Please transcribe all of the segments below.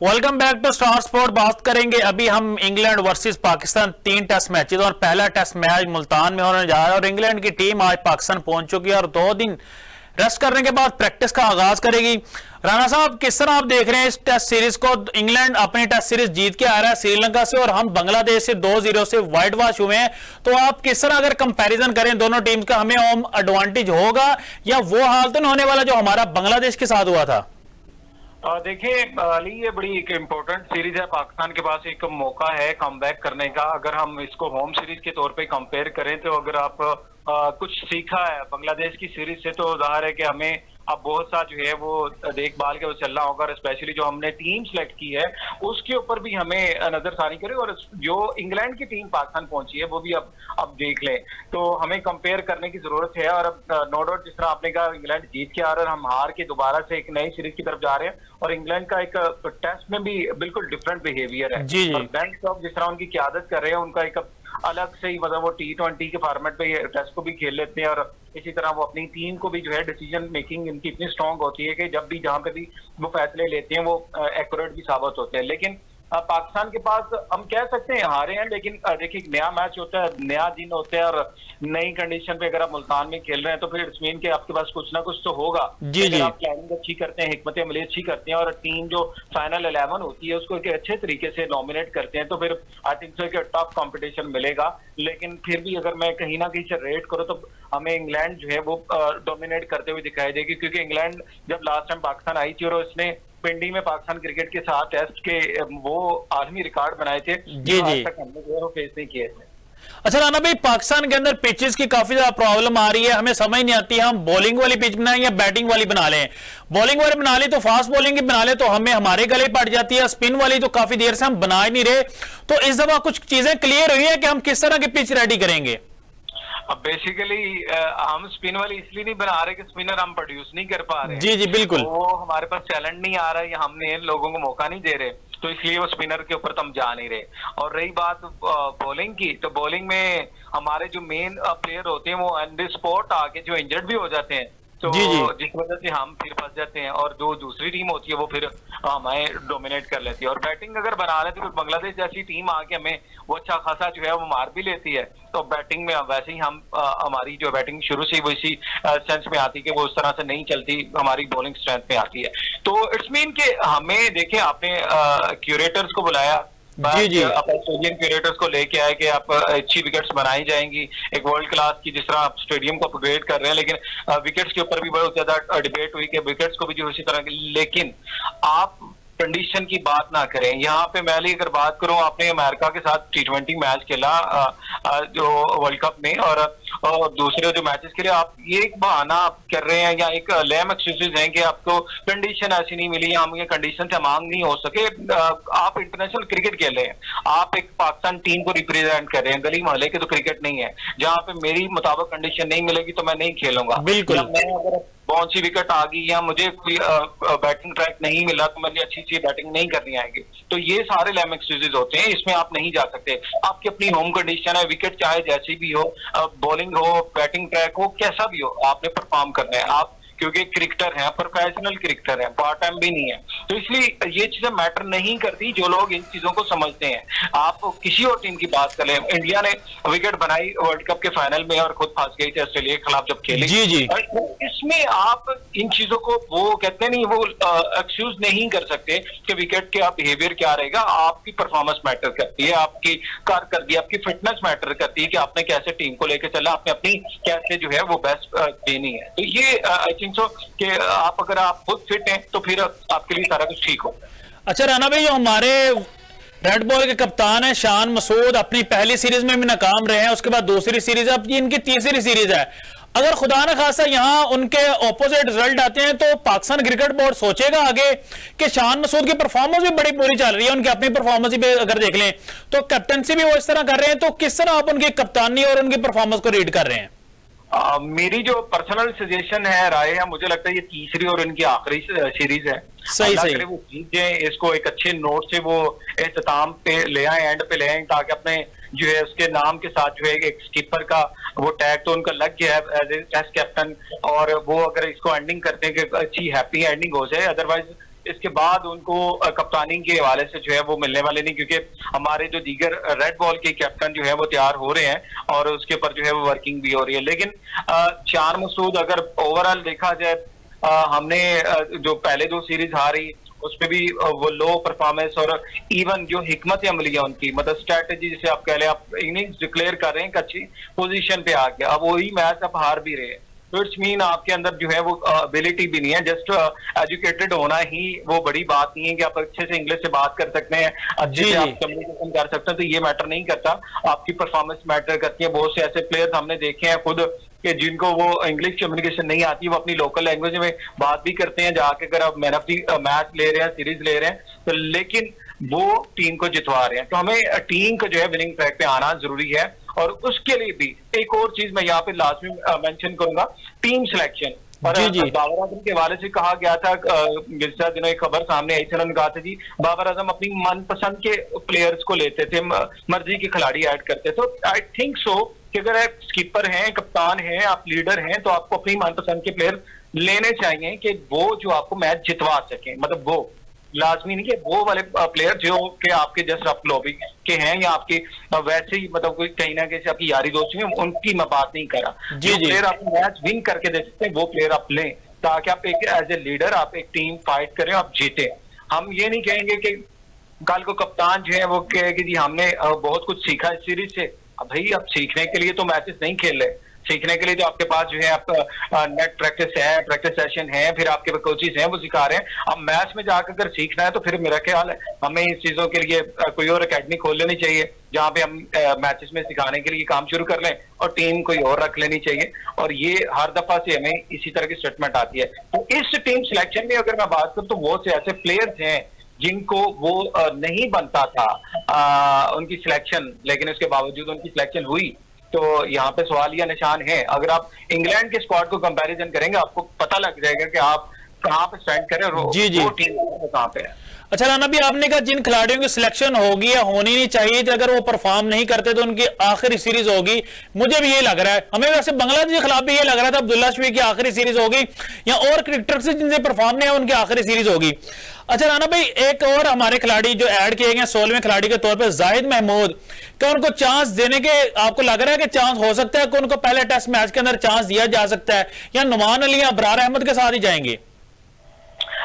Welcome back to Star Sport. बात करेंगे अभी हम England versus Pakistan 3 test matches और पहला टेस्ट मैच मुल्तान में होने जा रहा है और इंग्लैंड की टीम आज पाकिस्तान पहुंच चुकी है और 2 दिन रेस्ट करने के बाद प्रैक्टिस का आगाज करेगी। राणा साहब, किस तरह आप देख रहे हैं इस टेस्ट सीरीज को? इंग्लैंड अपनी टेस्ट सीरीज जीत के आ रहा है श्रीलंका से और हम बांग्लादेश से 2-0 से वाइट वॉश हुए हैं। तो आप किस तरह अगर कंपैरिजन करें दोनों टीम का, हमें होम एडवांटेज होगा या वो हाल तो नहीं होने वाला जो हमारा बांग्लादेश के साथ हुआ था? देखिए अली, ये बड़ी एक इम्पोर्टेंट सीरीज है। पाकिस्तान के पास एक मौका है कमबैक करने का। अगर हम इसको होम सीरीज के तौर पे कंपेयर करें तो अगर आप कुछ सीखा है बांग्लादेश की सीरीज से तो जाहिर है कि हमें अब बहुत सा जो है वो देखभाल के वो चलना होगा और स्पेशली जो हमने टीम सेलेक्ट की है उसके ऊपर भी हमें नजरसानी करें और जो इंग्लैंड की टीम पाकिस्तान पहुंची है वो भी अब देख लें। तो हमें कंपेयर करने की जरूरत है और अब नो डाउट जिस तरह आपने कहा इंग्लैंड जीत के आ रहा है और हम हार के दोबारा से एक नई सीरीज की तरफ जा रहे हैं और इंग्लैंड का एक टेस्ट में भी बिल्कुल डिफरेंट बिहेवियर है। जी जी। और बेन स्टोक्स जिस तरह उनकी क़यादत कर रहे हैं उनका एक अलग से ही मतलब वो T20 के फॉर्मेट पे टेस्ट को भी खेल लेते हैं और इसी तरह वो अपनी टीम को भी जो है डिसीजन मेकिंग इनकी इतनी स्ट्रांग होती है कि जब भी जहां पे भी वो फैसले लेते हैं वो एक्यूरेट भी साबित होते हैं। लेकिन पाकिस्तान के पास हम कह सकते हैं हारे हैं, लेकिन देखिए नया मैच होता है, नया दिन होता है और नई कंडीशन पे अगर आप मुल्तान में खेल रहे हैं तो फिर इट्स मीन के आपके पास कुछ ना कुछ तो होगा। जी जी। आप प्लानिंग अच्छी करते हैं, हिकमत अमली अच्छी करते हैं और टीम जो फाइनल 11 होती है उसको एक अच्छे तरीके से नॉमिनेट करते हैं तो फिर आई थिंक सो एक टफ कॉम्पिटिशन मिलेगा। लेकिन फिर भी अगर मैं कहीं ना कहीं से रेट करूँ तो हमें इंग्लैंड जो है वो डोमिनेट करते हुए दिखाई देगी, क्योंकि इंग्लैंड जब लास्ट टाइम पाकिस्तान आई थी और उसने पिंडी में पाकिस्तान क्रिकेट के साथ टेस्ट के वो आलमी रिकॉर्ड बनाए थे जी जी। आज तक हमने जो है वो फेस नहीं किए थे। अच्छा राना भाई, पाकिस्तान के अंदर पिचेस की काफी ज्यादा प्रॉब्लम आ रही है, हमें समझ नहीं आती हम बॉलिंग वाली पिच बनाएं या बैटिंग वाली बना लें। बॉलिंग वाली बना ले तो फास्ट बॉलिंग की बना ले तो हमें हमारे गले पड़ जाती है, स्पिन वाली तो काफी देर से हम बना ही नहीं रहे। तो इस दफा कुछ चीजें क्लियर हुई है कि हम किस तरह की पिच रेडी करेंगे? अब बेसिकली हम स्पिन वाली इसलिए नहीं बना रहे कि स्पिनर हम प्रोड्यूस नहीं कर पा रहे। जी जी बिल्कुल। वो हमारे पास टैलेंट नहीं आ रहा है या हमने लोगों को मौका नहीं दे रहे, तो इसलिए वो स्पिनर के ऊपर तो हम जा नहीं रहे। और रही बात बॉलिंग की, तो बॉलिंग में हमारे जो मेन प्लेयर होते हैं वो ऑन द स्पॉट आके जो इंजर्ड भी हो जाते हैं, तो जी जी। जिस वजह से हम फिर फंस जाते हैं और जो दूसरी टीम होती है वो फिर हमें डोमिनेट कर लेती है। और बैटिंग अगर बना लेती है तो बांग्लादेश जैसी टीम आके हमें वो अच्छा खासा जो है वो मार भी लेती है। तो बैटिंग में वैसे ही हम हमारी जो बैटिंग शुरू से ही इसी सेंस में आती है कि वो उस तरह से नहीं चलती, हमारी बॉलिंग स्ट्रेंथ में आती है। तो इट्स मीन के हमें देखें, आपने क्यूरेटर्स को बुलाया, जी जी। ऑस्ट्रेलियन क्यूरेटर्स को लेके आए कि आप अच्छी विकेट्स बनाई जाएंगी एक वर्ल्ड क्लास की, जिस तरह आप स्टेडियम को अपग्रेड कर रहे हैं। लेकिन विकेट्स के ऊपर भी बहुत ज्यादा डिबेट हुई कि विकेट्स को भी जो इसी तरह की, लेकिन आप कंडीशन की बात ना करें। यहाँ पे मैं अगर बात करूं, आपने अमेरिका के साथ T20 मैच खेला जो वर्ल्ड कप में और दूसरे जो मैचेस के लिए आप ये एक बहाना आप कर रहे हैं या एक लेम एक्सक्यूजेज हैं कि आपको कंडीशन ऐसी नहीं मिली या हम ये कंडीशन से मांग नहीं हो सके। आप इंटरनेशनल क्रिकेट खेल रहे हैं, आप एक पाकिस्तान टीम को रिप्रेजेंट कर रहे हैं, गली मोहल्ले के तो क्रिकेट नहीं है जहाँ पे मेरी मुताबिक कंडीशन नहीं मिलेगी तो मैं नहीं खेलूंगा। बिल्कुल। मैं अगर कौन सी विकेट आ गई या मुझे कोई बैटिंग ट्रैक नहीं मिला तो मुझे अच्छी सी बैटिंग नहीं करनी आएगी, तो ये सारे लेम एक्सक्यूजेज होते हैं, इसमें आप नहीं जा सकते। आपकी अपनी होम कंडीशन है, विकेट चाहे जैसी भी हो, बॉलिंग हो, बैटिंग ट्रैक हो, कैसा भी हो, आपने परफॉर्म करना है। आप क्योंकि क्रिकेटर हैं, प्रोफेशनल क्रिकेटर हैं, पार्ट टाइम भी नहीं है, तो इसलिए ये चीजें मैटर नहीं करती जो लोग इन चीजों को समझते हैं। आप किसी और टीम की बात करें, इंडिया ने विकेट बनाई वर्ल्ड कप के फाइनल में और खुद फंस गई थी ऑस्ट्रेलिया के खिलाफ जब खेली। जी जी। इसमें आप इन चीजों को वो कहते नहीं, वो एक्सक्यूज नहीं कर सकते कि विकेट का बिहेवियर क्या रहेगा। आपकी परफॉर्मेंस मैटर करती है, आपकी कारकर्दगी, आपकी फिटनेस मैटर करती है कि आपने कैसे टीम को लेकर चला, आपने अपनी कैसे जो है वो बेस्ट देनी है। तो ये आई थिंक सो कि आप अगर आप खुद फिट हैं तो फिर आपके लिए सारा कुछ ठीक होगा। अच्छा राना भाई, जो हमारे रेड बॉल के कप्तान है शान मसूद, अपनी पहली सीरीज में भी नाकाम रहे हैं, उसके बाद दूसरी सीरीज है, अब ये इनकी तीसरी सीरीज है। अगर खुदा न खासा यहाँ उनके ऑपोजिट रिजल्ट आते हैं तो पाकिस्तान क्रिकेट बोर्ड सोचेगा आगे कि शान मसूद की परफॉर्मेंस भी बड़ी बुरी चल रही है, उनकी अपनी परफॉर्मेंस भी अगर देख लें तो कैप्टनसी भी वो इस तरह कर रहे हैं, तो किस तरह आप उनकी कप्तानी और उनकी परफॉर्मेंस को रीड कर रहे हैं? मेरी जो पर्सनल सजेशन है, राय है, मुझे लगता है ये तीसरी और इनकी आखिरी सीरीज है। सही सही। वो जीत जाए, इसको एक अच्छे नोट से वो इख्तिताम पे ले आए, एंड पे ले आए, ताकि अपने जो है उसके नाम के साथ जो है एक स्कीपर का वो टैग तो उनका लग गया है एज ए टेस्ट कैप्टन, और वो अगर इसको एंडिंग करते हैं कि अच्छी हैप्पी एंडिंग हो जाए। अदरवाइज इसके बाद उनको कप्तानी के हवाले से जो है वो मिलने वाले नहीं, क्योंकि हमारे जो दीगर रेड बॉल के कैप्टन जो है वो तैयार हो रहे हैं और उसके ऊपर जो है वो वर्किंग भी हो रही है। लेकिन चार मसूद अगर ओवरऑल देखा जाए, हमने जो पहले दो सीरीज हारी उसमें भी वो लो परफॉर्मेंस और इवन जो हिकमत अमली है उनकी, मतलब स्ट्रेटेजी जिसे आप कह लें, आप इनिंग्स डिक्लेयर कर रहे हैं, अच्छी पोजीशन पे आके अब वही मैच आप हार भी रहे हैं, तो इट्स मीन आपके अंदर जो है वो एबिलिटी भी नहीं है। जस्ट एजुकेटेड होना ही वो बड़ी बात नहीं है कि आप अच्छे से इंग्लिश से बात कर सकते हैं, अच्छे से आप कम्युनिकेशन कर सकते हैं, तो ये मैटर नहीं करता, आपकी परफॉर्मेंस मैटर करती है। बहुत से ऐसे प्लेयर्स हमने देखे हैं खुद कि जिनको वो इंग्लिश कम्युनिकेशन नहीं आती, वो अपनी लोकल लैंग्वेज में बात भी करते हैं जाके, अगर आप मैन ऑफ द मैच ले रहे हैं, सीरीज ले रहे हैं, तो लेकिन वो टीम को जितवा रहे हैं। तो हमें टीम को जो है विनिंग ट्रैक पे आना जरूरी है, और उसके लिए भी एक और चीज मैं यहाँ पे लाजमी मेंशन करूंगा, टीम सिलेक्शन। और बाबर आजम के हवाले से कहा गया था, गुज़श्ता दिनों एक खबर सामने आई थी, उन्होंने कहा था जी बाबर आजम अपनी मनपसंद के प्लेयर्स को लेते थे, मर्जी के खिलाड़ी ऐड करते थे। तो आई थिंक सो कि अगर आप स्कीपर हैं, कप्तान हैं, आप लीडर हैं, तो आपको अपनी मनपसंद के प्लेयर लेने चाहिए कि वो जो आपको मैच जितवा सकें। मतलब वो लाजमी नहीं कि वो वाले प्लेयर जो कि आपके जस्ट आप लॉबी के हैं या आपके वैसे ही मतलब कोई कहीं ना कहीं आपकी यारी दोस्ती में, उनकी मैं बात नहीं कर रहा। जो प्लेयर आप मैच विन करके दे सकते हैं वो प्लेयर आप लें, ताकि आप एक एज ए लीडर आप एक टीम फाइट करें, आप जीते। हम ये नहीं कहेंगे कि कल को कप्तान जो है वो कहे कि जी हमने बहुत कुछ सीखा इस सीरीज से। अब भाई आप सीखने के लिए तो मैचेस नहीं खेल रहे, सीखने के लिए तो आपके पास जो है आपका नेट प्रैक्टिस है, प्रैक्टिस सेशन है, फिर आपके कोचेस हैं वो सिखा रहे हैं। अब मैच में जाकर अगर सीखना है तो फिर मेरा ख्याल है हमें इस चीजों के लिए कोई और एकेडमी खोल लेनी चाहिए, जहां पे हम मैचेस में सिखाने के लिए काम शुरू कर लें और टीम कोई और रख लेनी चाहिए। और ये हर दफा से हमें इसी तरह की स्टेटमेंट आती है। तो इस टीम सिलेक्शन में अगर मैं बात करूं तो वो से ऐसे प्लेयर्स हैं जिनको वो नहीं बनता था उनकी सिलेक्शन, लेकिन उसके बावजूद उनकी सिलेक्शन हुई। तो यहाँ पे सवाल या निशान है। अगर आप इंग्लैंड के स्क्वाड को कंपैरिजन करेंगे आपको पता लग जाएगा कि आप कहाँ पे स्टैंड करें और वो टीम कहाँ पे है। अच्छा राना भी, आपने कहा जिन खिलाड़ियों की सिलेक्शन होगी या होनी नहीं चाहिए, अगर वो परफॉर्म नहीं करते तो उनकी आखिरी सीरीज होगी। मुझे भी ये लग रहा है, हमें वैसे बांग्लादेश के खिलाफ भी ये लग रहा था अब्दुल्ला शफी की आखिरी सीरीज होगी, या और क्रिकेटर से जिनसे परफॉर्म नहीं है उनकी आखिरी सीरीज होगी। अच्छा राना भाई, एक और हमारे खिलाड़ी जो ऐड किए गए 16वें खिलाड़ी के तौर पर जाहिद महमूद, क्या उनको चांस देने के आपको लग रहा है कि चांस हो सकता है कि उनको पहले टेस्ट मैच के अंदर चांस दिया जा सकता है, या नुमान अली या अबरार अहमद के साथ ही जाएंगे?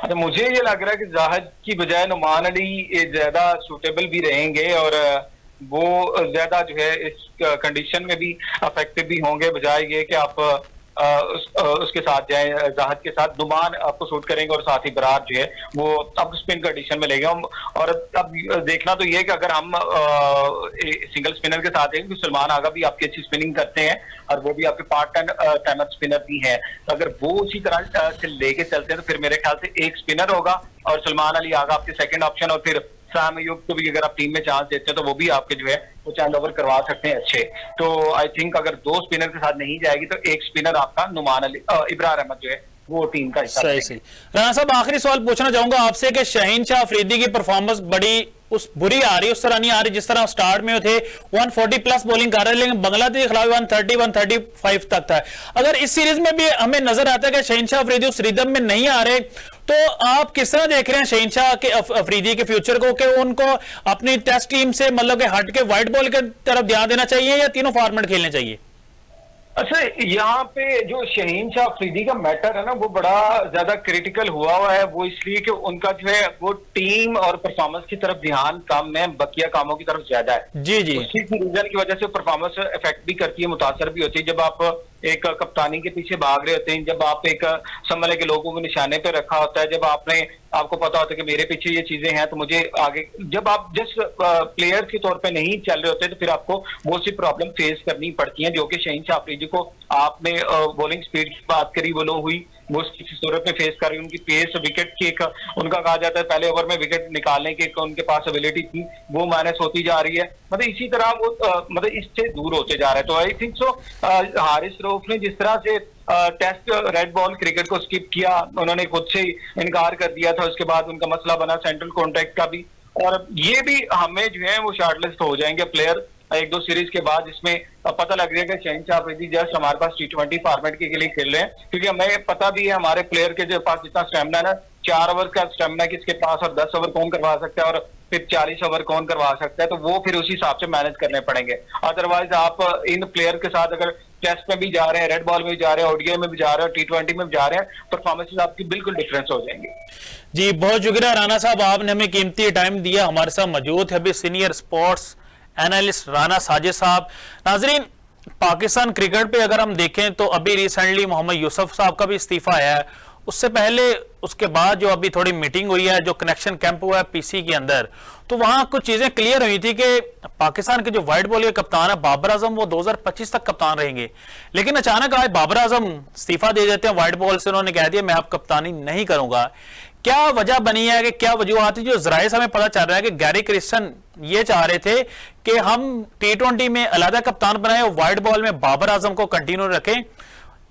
अच्छा, मुझे ये लग रहा है कि जाहिद की बजाय नुमान अली ज्यादा सूटेबल भी रहेंगे और वो ज्यादा जो है इस कंडीशन में भी इफेक्टिव भी होंगे, बजाय ये कि आप उसके साथ जाए, जाहिद के साथ नुमान आपको सूट करेंगे और साथ ही बरार जो है वो अब स्पिन कंडीशन में लेंगे हम। और अब देखना तो ये कि अगर हम सिंगल स्पिनर के साथ देंगे, सलमान आगा भी आपकी अच्छी स्पिनिंग करते हैं और वो भी आपके पार्ट टाइमर स्पिनर भी हैं, तो अगर वो उसी तरह से लेके चलते हैं तो फिर मेरे ख्याल से एक स्पिनर होगा और सलमान अली आगा आपके सेकंड ऑप्शन, और फिर साम अयूब को भी अगर आप टीम में चांस देते हैं तो वो भी आपके जो है वो चैंड ओवर करवा सकते हैं अच्छे। तो आई थिंक अगर दो स्पिनर के साथ नहीं जाएगी तो एक स्पिनर आपका नुमान अली इब्रार अहमद जो है वो टीम का हिस्सा। सही। राना साहब, आखिरी सवाल पूछना चाहूंगा आपसे कि शाहीन शाह अफरीदी की परफॉर्मेंस बड़ी बुरी आ रही, उस तरह नहीं आ रही जिस तरह स्टार्ट में थे 140 प्लस बॉलिंग कर रहे हैं, लेकिन बांग्लादेश के खिलाफ 130 135 तक था। अगर इस सीरीज में भी हमें नजर आता है कि शाहीन शाह अफरीदी उस रिदम में नहीं आ रहे, तो आप किस तरह देख रहे हैं शाहीन शाह के अफरीदी के फ्यूचर को, कि उनको अपनी टेस्ट टीम से मतलब कि हट के व्हाइट बॉल की तरफ ध्यान देना चाहिए या तीनों फॉर्मेट खेलने चाहिए? अच्छा, यहाँ पे जो शाहीन शाह अफरीदी का मैटर है ना वो बड़ा ज्यादा क्रिटिकल हुआ है, वो इसलिए कि उनका जो है वो टीम और परफॉर्मेंस की तरफ ध्यान कम है, बकिया कामों की तरफ ज्यादा है। जी जी, उसी की रीजन की वजह से परफॉर्मेंस इफेक्ट भी करती है, मुतासर भी होती है। जब आप एक कप्तानी के पीछे भाग रहे होते हैं, जब आप एक समझ के लोगों को निशाने पे रखा होता है, जब आपको पता होता है कि मेरे पीछे ये चीजें हैं तो मुझे आगे, जब आप जिस प्लेयर के तौर पे नहीं चल रहे होते तो फिर आपको बहुत सी प्रॉब्लम फेस करनी पड़ती हैं, जो कि शाहीन शाह अफरीदी को आपने बॉलिंग स्पीड की बात करी वो लो हुई, वो इस सूरत में फेस कर रही। उनकी पेस, विकेट की एक उनका कहा जाता है पहले ओवर में विकेट निकालने की उनके पास एबिलिटी थी, वो माइनस होती जा रही है। मतलब इसी तरह वो मतलब इससे दूर होते जा रहे हैं। तो I think so Haris Rauf ने जिस तरह से टेस्ट रेड बॉल क्रिकेट को स्किप किया, उन्होंने खुद से इनकार कर दिया था, उसके बाद उनका मसला बना सेंट्रल कॉन्ट्रैक्ट का भी, और ये भी हमें जो है वो शॉर्टलिस्ट हो जाएंगे प्लेयर एक दो सीरीज के बाद, जिसमें पता लग रहा है कि शाहीन शाह अफरीदी जस्ट हमारे पास T20 फॉर्मेट के लिए खेल रहे हैं, क्योंकि हमें पता भी है हमारे प्लेयर के जो पास जितना स्टैमिना है ना 4 ओवर का स्टेमिना किसके पास और 10 ओवर कौन करवा सकता है और फिर 40 ओवर कौन करवा सकता है, तो वो फिर उसी हिसाब से मैनेज करने पड़ेंगे। अदरवाइज आप इन प्लेयर के साथ अगर टेस्ट में भी जा रहे हैं, रेड बॉल में भी जा रहे हैं, ओडीआई में भी जा रहे हैं, T20 में भी जा रहे हैं, परफॉर्मेंसेस आपकी बिल्कुल डिफरेंस हो जाएंगी। जी बहुत शुक्रिया राणा साहब, आपने हमें कीमती टाइम दिया। हमारे साथ मौजूद है अभी senior sports analyst Rana Sajid साहब। नाजरीन, पाकिस्तान क्रिकेट पे अगर हम देखें तो अभी रिसेंटली मोहम्मद यूसुफ साहब का भी इस्तीफा आया है, उससे पहले उसके बाद जो अभी थोड़ी मीटिंग हुई है, जो कनेक्शन कैंप हुआ है पीसी के अंदर, तो वहां कुछ चीजें क्लियर हुई थी कि पाकिस्तान के जो व्हाइट बॉल के कप्तान है बाबर आजम, वो 2025 तक कप्तान रहेंगे। लेकिन अचानक आज बाबर आजम इस्तीफा दे देते हैं व्हाइट बॉल से, उन्होंने कह दिया मैं अब कप्तानी नहीं करूंगा। क्या वजह बनी है कि क्या वजूहत थी? जो जराए से हमें पता चल रहा है कि गैरी क्रिस्टन ये चाह रहे थे कि हम T20 में अलग कप्तान बनाए और व्हाइट बॉल में बाबर आजम को कंटिन्यू रखें।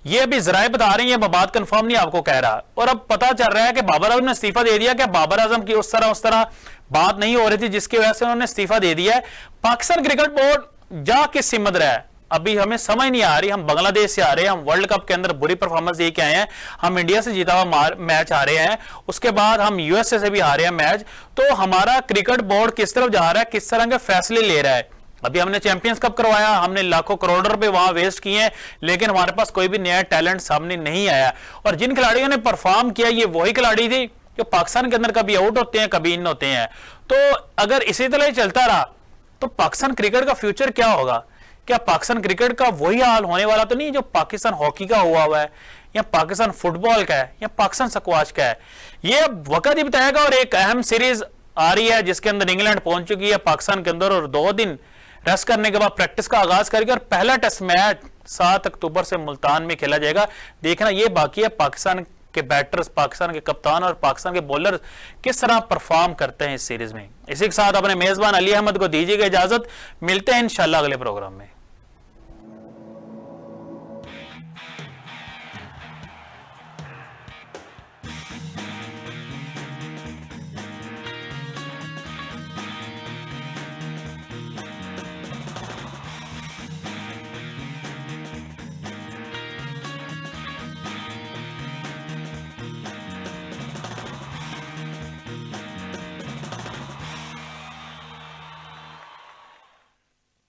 ये अभी जराए बता रही है, बात कंफर्म नहीं आपको कह रहा। और अब पता चल रहा है कि बाबर आजम ने इस्तीफा दे दिया। क्या बाबर आजम की उस तरह बात नहीं हो रही थी जिसकी वजह से उन्होंने इस्तीफा दे दिया है? पाकिस्तान क्रिकेट बोर्ड जा किस सिमत रहा है अभी हमें समझ नहीं आ रही। हम बांग्लादेश से आ रहे हैं, हम वर्ल्ड कप के अंदर बुरी परफॉर्मेंस दे के आए हैं, हम इंडिया से जीता हुआ मैच आ रहे हैं, उसके बाद हम यूएसए से भी आ रहे हैं मैच। तो हमारा क्रिकेट बोर्ड किस तरफ जा रहा है, किस तरह के फैसले ले रहा है? अभी हमने चैंपियंस कप करवाया, हमने लाखों करोड़ रुपए वहां वेस्ट किए हैं, लेकिन हमारे पास कोई भी नया टैलेंट सामने नहीं आया। और जिन खिलाड़ियों ने परफॉर्म किया ये वही खिलाड़ी थे जो पाकिस्तान के अंदर कभी आउट होते हैं, कभी इन होते हैं। तो अगर इसी तरह ही चलता रहा तो पाकिस्तान क्रिकेट का फ्यूचर क्या होगा? क्या पाकिस्तान क्रिकेट का वही हाल होने वाला तो नहीं जो पाकिस्तान हॉकी का हुआ है, या पाकिस्तान फुटबॉल का है, या पाकिस्तान स्क्वैश का है? ये अब वक्त ही बताएगा। और एक अहम सीरीज आ रही है जिसके अंदर इंग्लैंड पहुंच चुकी है पाकिस्तान के अंदर, और 2 दिन रेस्ट करने के बाद प्रैक्टिस का आगाज करेगी और पहला टेस्ट मैच 7 अक्टूबर से मुल्तान में खेला जाएगा। देखना ये बाकी है पाकिस्तान के बैटर्स, पाकिस्तान के कप्तान और पाकिस्तान के बॉलर किस तरह परफॉर्म करते हैं इस सीरीज में। इसी के साथ अपने मेजबान अली अहमद को दीजिएगा इजाजत, मिलते हैं इंशाल्लाह अगले प्रोग्राम में।